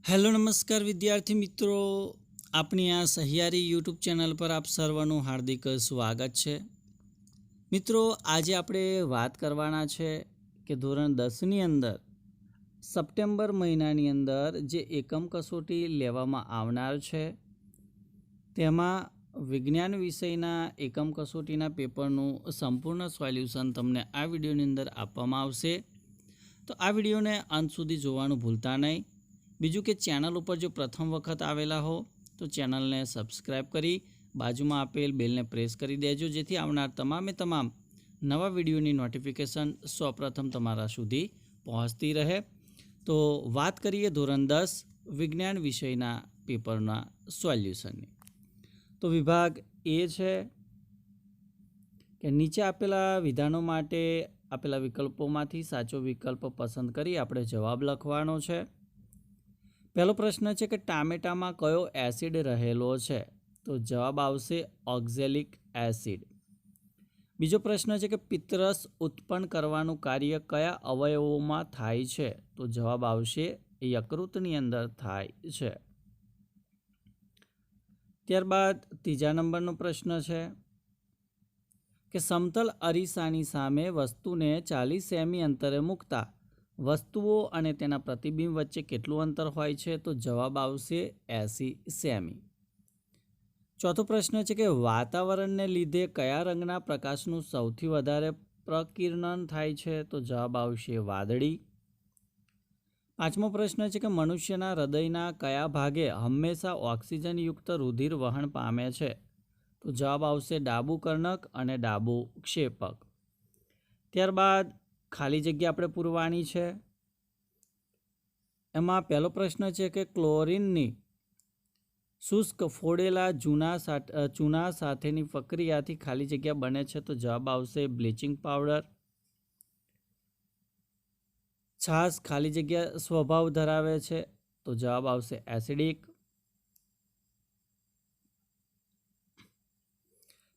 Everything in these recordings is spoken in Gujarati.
હેલો નમસ્કાર વિદ્યાર્થી મિત્રો, આપણી આ સહિયારી યુટ્યુબ ચેનલ પર આપ સર્વનું હાર્દિક સ્વાગત છે. મિત્રો, આજે આપણે વાત કરવાના છે કે ધોરણ 10ની અંદર સપ્ટેમ્બર મહિનાની અંદર જે એકમ કસોટી લેવામાં આવનાર છે તેમાં વિજ્ઞાન વિષયના એકમ કસોટીના પેપરનું સંપૂર્ણ સોલ્યુશન તમને આ વિડીયોની અંદર આપવામાં આવશે. તો આ વિડીયોને અંત સુધી જોવાનું ભૂલતા નહીં. બીજું કે ચેનલ ઉપર જો પ્રથમ વખત આવેલા હો તો ચેનલને સબસ્ક્રાઈબ કરી બાજુમાં આપેલ બેલને પ્રેસ કરી દેજો, જેથી આવનાર તમામ નવા વિડીયોની નોટિફિકેશન સૌપ્રથમ તમારા સુધી પહોંચતી રહે. તો વાત કરીએ ધોરણ 10 વિજ્ઞાન વિષયના પેપરના સોલ્યુશનની. તો વિભાગ એ છે કે નીચે આપેલા વિધાનો માટે આપેલા વિકલ્પોમાંથી સાચો વિકલ્પ પસંદ કરી આપણે જવાબ લખવાનો છે. પહેલો પ્રશ્ન છે કે ટામેટામાં કયો એસિડ રહેલો છે? તો જવાબ આવશે ઓક્ઝેલિક એસિડ. બીજો પ્રશ્ન છે કે પિત્તરસ ઉત્પન્ન કરવાનું કાર્ય કયા અવયવોમાં થાય છે? તો જવાબ આવશે યકૃતની અંદર થાય છે. ત્યારબાદ ત્રીજા નંબરનો પ્રશ્ન છે કે સમતલ અરીસાની સામે વસ્તુને 40 સેમી અંતરે મૂકતા વસ્તુઓ અને તેના પ્રતિબિંબ વચ્ચે કેટલું અંતર હોય છે? તો જવાબ આવશે 80 સેમી. ચોથો પ્રશ્ન છે કે વાતાવરણને લીધે કયા રંગના પ્રકાશનું સૌથી વધારે પ્રકિર્ણન થાય છે? તો જવાબ આવશે વાદળી. પાંચમો પ્રશ્ન છે કે મનુષ્યના હૃદયના કયા ભાગે હંમેશા ઓક્સિજનયુક્ત રુધિર વહન પામે છે? તો જવાબ આવશે ડાબું કર્ણક અને ડાબું ક્ષેપક. ત્યારબાદ ખાલી જગ્યા આપણે પૂરવાની છે. એમાં પહેલો પ્રશ્ન છે કે ક્લોરીનની શુષ્ક ફોડેલા ચૂના સાથેની પ્રક્રિયાથી ખાલી જગ્યા બને છે? તો જવાબ આવશે બ્લીચિંગ પાવડર. છાશ ખાલી જગ્યા સ્વભાવ ધરાવે છે? તો જવાબ આવશે એસિડિક.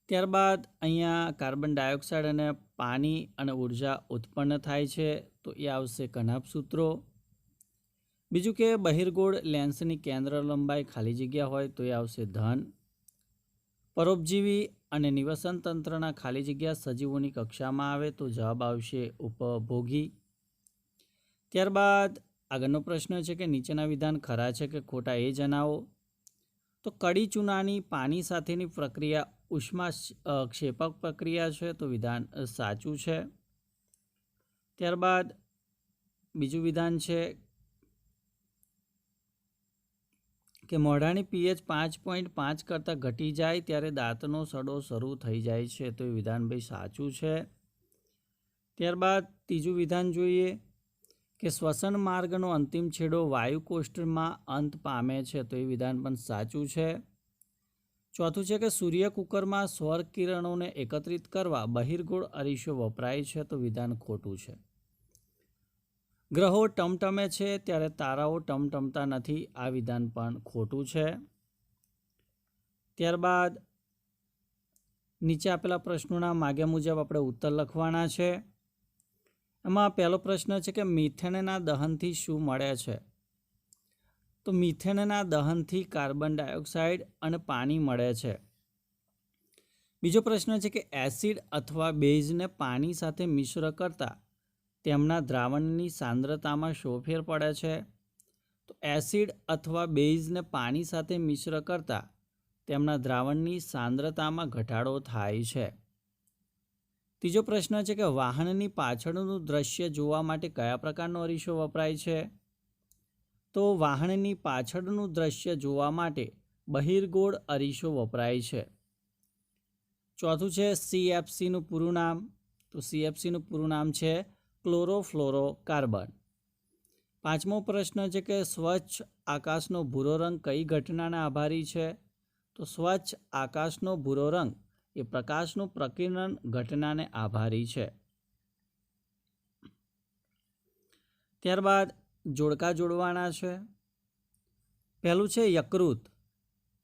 ત્યારબાદ અહીંયા કાર્બન ડાયોક્સાઇડ અને પાણી અને ઉર્જા ઉત્પન્ન થાય છે, તો એ આવશે કનાભ સૂત્રો. બીજું કે બહિર્ગોળ લેન્સની કેન્દ્ર લંબાઈ ખાલી જગ્યા હોય તો એ આવશે ધન. પરોપજીવી અને નિવસન તંત્રના ખાલી જગ્યા સજીવોની કક્ષામાં આવે તો જવાબ આવશે ઉપભોગી. ત્યારબાદ આગળનો પ્રશ્ન છે કે નીચેના વિધાન ખરા છે કે ખોટા એ જણાવો. તો કડી ચૂનાની પાણી સાથેની પ્રક્રિયા ઉષ્મા ક્ષેપક પ્રક્રિયા છે, તો વિધાન સાચું છે. ત્યારબાદ બીજું વિધાન છે કે મોઢાની પીએચ 5.5 કરતાં ઘટી જાય ત્યારે દાંતનો સડો શરૂ થઈ જાય છે, તો એ વિધાન ભાઈ સાચું છે. ત્યારબાદ ત્રીજું વિધાન જોઈએ કે શ્વસન માર્ગનો અંતિમ છેડો વાયુકોષ્ઠમાં અંત પામે છે, તો એ વિધાન પણ સાચું છે. ચોથું છે કે સૂર્ય કુકરમાં સૌર કિરણોને એકત્રિત કરવા બહિર્ગોળ અરીસો વપરાય છે, તો વિધાન ખોટું છે. ગ્રહો ટમટમે છે ત્યારે તારાઓ ટમટમતા નથી, આ વિધાન પણ ખોટું છે. ત્યારબાદ નીચે આપેલા પ્રશ્નોના માગ્યા મુજબ આપણે ઉત્તર લખવાના છે. એમાં પહેલો પ્રશ્ન છે કે મિથેનના દહનથી શું મળે છે? તો મિથેનના દહનથી કાર્બન ડાયોક્સાઇડ અને પાણી મળે છે. બીજો પ્રશ્ન છે કે એસિડ અથવા બેઝને પાણી સાથે મિશ્ર કરતા તેમના દ્રાવણની સાંદ્રતામાં શો ફેર પડે છે? તો એસિડ અથવા બેઝને પાણી સાથે મિશ્ર કરતા તેમના દ્રાવણની સાંદ્રતામાં ઘટાડો થાય છે. ત્રીજો પ્રશ્ન છે કે વાહનની પાછળનું દ્રશ્ય જોવા માટે કયા પ્રકારનો અરીસો વપરાય છે? તો વાહનની પાછળનું દ્રશ્ય જોવા માટે બહિર્ગોળ અરીસો વપરાય છે. ચોથું છે CFCનું પૂરું નામ. તો CFCનું પૂરું નામ છે ક્લોરોફ્લોરોકાર્બન. પાંચમો પ્રશ્ન છે કે સ્વચ્છ આકાશનો ભૂરો રંગ કઈ ઘટનાને આભારી છે? તો સ્વચ્છ આકાશનો ભૂરો રંગ એ પ્રકાશનું પ્રકિર્ણન ઘટનાને આભારી છે. ત્યારબાદ જોડકા જોડવાના છે. પહેલું છે યકૃત,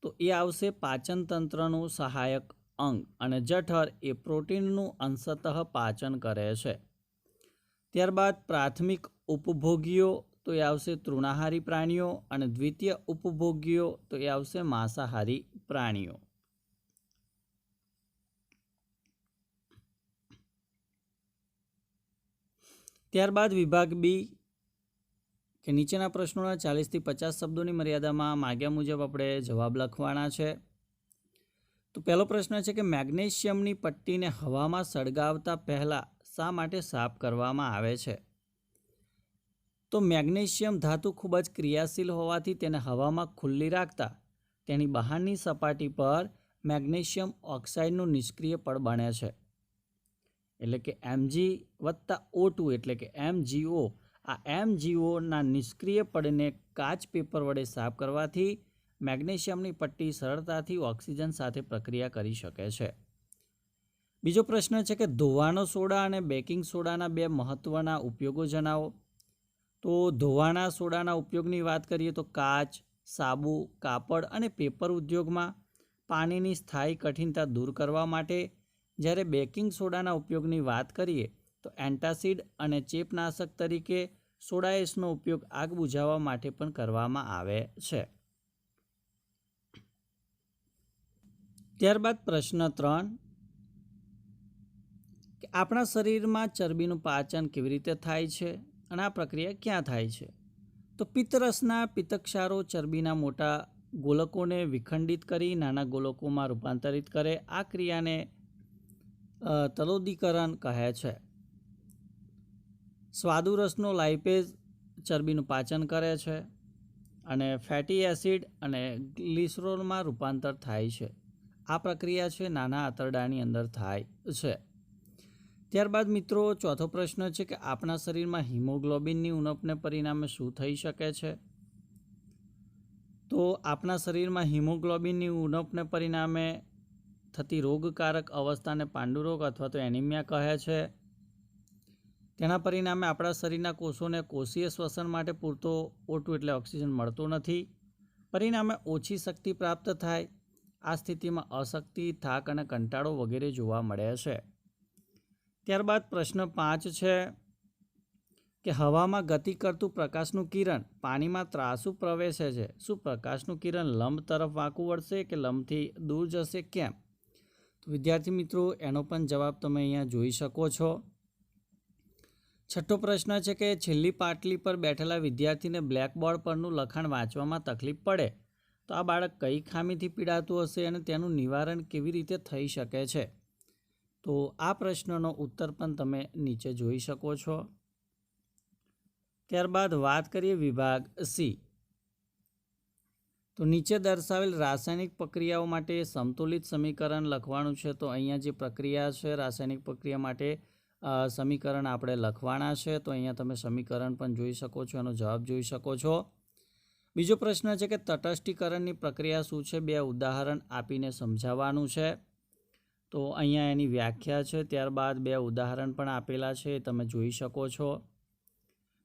તો એ આવશે પાચન તંત્રનું સહાયક અંગ અને જઠર એ પ્રોટીનનું અંશતઃ પાચન કરે છે. ત્યારબાદ પ્રાથમિક ઉપભોગીઓ તો એ આવશે તૃણાહારી પ્રાણીઓ, અને દ્વિતીય ઉપભોગ્યો તો એ આવશે માંસાહારી પ્રાણીઓ. ત્યારબાદ વિભાગ બી કે નીચેના પ્રશ્નોના 40 થી 50 શબ્દોની મર્યાદામાં માગ્યા મુજબ આપણે જવાબ લખવાના છે. તો પહેલો પ્રશ્ન છે કે મેગ્નેશિયમની પટ્ટીને હવામાં સળગાવતા પહેલાં શા માટે સાફ કરવામાં આવે છે? તો મેગ્નેશિયમ ધાતુ ખૂબ જ ક્રિયાશીલ હોવાથી તેને હવામાં ખુલ્લી રાખતા તેની બહારની સપાટી પર મેગ્નેશિયમ ઓક્સાઇડનું નિષ્ક્રિય પડ બને છે. એટલે કે Mg+O2 એટલે કે MgO. આ MgOના નિષ્ક્રિય પડને કાચ પેપર વડે સાફ કરવાથી મેગ્નેશિયમની પટ્ટી સરળતાથી ઓક્સિજન સાથે પ્રક્રિયા કરી શકે છે. બીજો પ્રશ્ન છે કે ધોવાનો સોડા અને બેકિંગ સોડાના બે મહત્વના ઉપયોગો જણાવો. તો ધોવાના સોડાના ઉપયોગની વાત કરીએ તો કાચ, સાબુ, કાપડ અને પેપર ઉદ્યોગમાં પાણીની સ્થાયી કઠિનતા દૂર કરવા માટે, જ્યારે બેકિંગ સોડાના ઉપયોગની વાત કરીએ તો એન્ટાસિડ અને ચેપનાશક તરીકે સોડા એશનો ઉપયોગ આગ બુઝાવવા માટે પણ કરવામાં આવે છે. ત્યારબાદ પ્રશ્ન 3 કે આપણા શરીરમાં ચરબીનું પાચન કેવી રીતે થાય છે અને આ પ્રક્રિયા ક્યાં થાય છે? તો પિત્તરસના પિત્તક્ષારો ચરબીના મોટા ગોલકોને વિખંડિત કરી નાના ગોલકોમાં રૂપાંતરિત કરે. આ ક્રિયાને તલોદીકરણ કહે છે. સ્વાદુરસનો લાઇપેઝ ચરબીનું પાચન કરે છે અને ફેટી એસિડ અને ગ્લિસરોલમાં રૂપાંતર થાય છે. આ પ્રક્રિયા છે નાના આંતરડાની અંદર થાય છે. ત્યારબાદ મિત્રો ચોથો પ્રશ્ન છે કે આપણા શરીરમાં હિમોગ્લોબિનની ઉણપને પરિણામે શું થઈ શકે છે? તો આપણા શરીરમાં હિમોગ્લોબિનની ઉણપને પરિણામે થતી રોગકારક અવસ્થાને પાંડુરોગ અથવા તો એનિમિયા કહે છે. તેના પરિણામે આપણા શરીરના કોષોને કોષીય શ્વસન માટે પૂરતો O2 એટલે ઓક્સિજન મળતો નથી. પરિણામે ઓછી શક્તિ પ્રાપ્ત થાય. આ સ્થિતિમાં અશક્તિ, થાક અને કંટાળો વગેરે જોવા મળે છે. ત્યારબાદ પ્રશ્ન 5 છે કે હવામાં ગતિ કરતું પ્રકાશનું કિરણ પાણીમાં ત્રાંસુ પ્રવેશે છે. શું પ્રકાશનું કિરણ લંબ તરફ વાંકું વળશે કે લંબથી દૂર જશે? કેમ? તો વિદ્યાર્થી મિત્રો એનો પણ જવાબ તમે અહીંયા જોઈ શકો છો. છઠ્ઠો પ્રશ્ન છે કે છેલ્લી પાટલી પર બેઠેલા વિદ્યાર્થીને બ્લેકબોર્ડ પરનું લખાણ વાંચવામાં તકલીફ પડે તો આ બાળક કઈ ખામીથી પીડાતું હશે અને તેનું નિવારણ કેવી રીતે થઈ શકે છે? તો આ પ્રશ્નનો ઉત્તર પણ તમે નીચે જોઈ શકો છો. ત્યારબાદ વાત કરીએ વિભાગ સી. તો નીચે દર્શાવેલ રાસાયણિક પ્રક્રિયાઓ માટે સમતુલિત સમીકરણ લખવાનું છે. તો અહીંયા જે પ્રક્રિયા છે રાસાયણિક પ્રક્રિયા માટે સમીકરણ આપણે લખવાના છે. તો અહીંયા તમે સમીકરણ પણ જોઈ શકો છો, એનો જવાબ જોઈ શકો છો. બીજો પ્રશ્ન છે કે તટસ્થીકરણની પ્રક્રિયા શું છે? બે ઉદાહરણ આપીને સમજાવવાનું છે. તો અહીંયા એની વ્યાખ્યા છે. ત્યારબાદ બે ઉદાહરણ પણ આપેલા છે, તમે જોઈ શકો છો.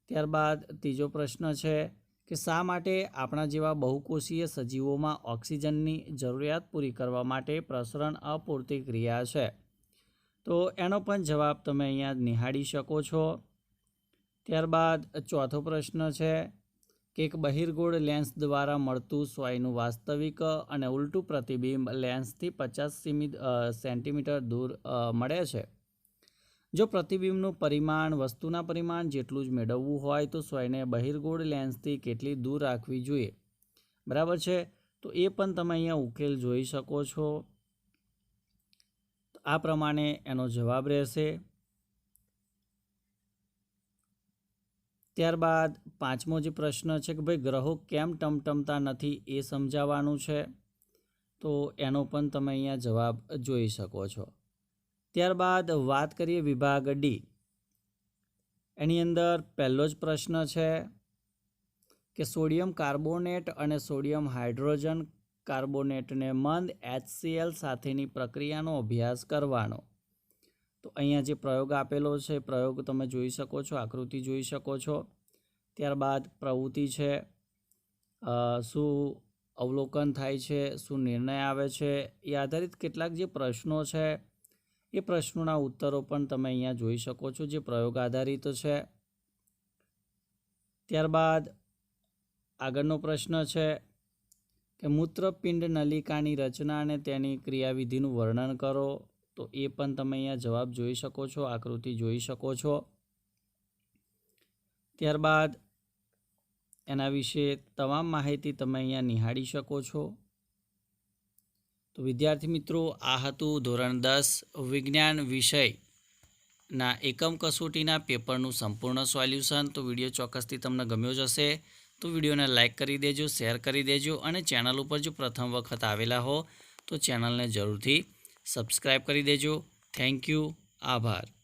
ત્યારબાદ ત્રીજો પ્રશ્ન છે કે શા માટે આપણા જેવા બહુકોષીય સજીવોમાં ઓક્સિજનની જરૂરિયાત પૂરી કરવા માટે પ્રસરણ અપૂરતી ક્રિયા છે? તો એનો પણ જવાબ તમે અહીંયા નિહાળી શકો છો. ત્યારબાદ ચોથો પ્રશ્ન છે કે એક બહિર્ગોળ લેન્સ દ્વારા મળતું સોયનું વાસ્તવિક અને ઉલટું પ્રતિબિંબ લેન્સથી 50 સેન્ટીમીટર દૂર મળે છે. જો પ્રતિબિંબનું પરિમાણ વસ્તુના પરિમાણ જેટલું જ મેળવવું હોય તો સોયને બહિર્ગોળ લેન્સથી કેટલી દૂર રાખવી જોઈએ? બરાબર છે. તો એ પણ તમે અહીંયા ઉકેલ જોઈ શકો છો. આ પ્રમાણે એનો જવાબ રહેશે. ત્યારબાદ પાંચમો જે પ્રશ્ન છે કે ભાઈ ગ્રહો કેમ ટમટમતા નથી એ સમજાવવાનું છે. તો એનો પણ તમે અહીંયા જવાબ જોઈ શકો છો. ત્યારબાદ વાત કરીએ વિભાગ ડી. એની અંદર પહેલો જ પ્રશ્ન છે કે સોડિયમ કાર્બોનેટ અને સોડિયમ હાઇડ્રોજન કાર્બોનેટને મંદ HCl સાથેની પ્રક્રિયાનો અભ્યાસ કરવાનો. તો અહીંયા જે પ્રયોગ આપેલો છે પ્રયોગ તમે જોઈ શકો છો, આકૃતિ જોઈ શકો છો. ત્યારબાદ પ્રવૃત્તિ છે, શું અવલોકન થાય છે, શું નિર્ણય આવે છે, એ આધારિત કેટલાક જે પ્રશ્નો છે એ પ્રશ્નોના ઉત્તરો પણ તમે અહીંયા જોઈ શકો છો જે પ્રયોગ આધારિત છે. ત્યારબાદ આગળનો પ્રશ્ન છે કે મૂત્રપિંડ નલિકાની રચના અને તેની ક્રિયાવિધિનું વર્ણન કરો. તો એ પણ તમે અહીંયા જવાબ જોઈ શકો છો, આકૃતિ જોઈ શકો છો. ત્યારબાદ એના વિશે તમામ માહિતી તમે અહીંયા નિહાળી શકો છો. તો વિદ્યાર્થી મિત્રો, આ હતું ધોરણ 10 વિજ્ઞાન વિષયના એકમ કસોટીના પેપરનું સંપૂર્ણ સોલ્યુશન. તો વિડીયો ચોક્કસથી તમને ગમ્યો જ હશે. તો વિડીયોને લાઇક કરી દેજો, શેર કરી દેજો અને ચેનલ ઉપર જો પ્રથમ વખત આવેલા હો તો ચેનલને જરૂરથી સબસ્ક્રાઈબ કરી દેજો. Thank you. આભાર.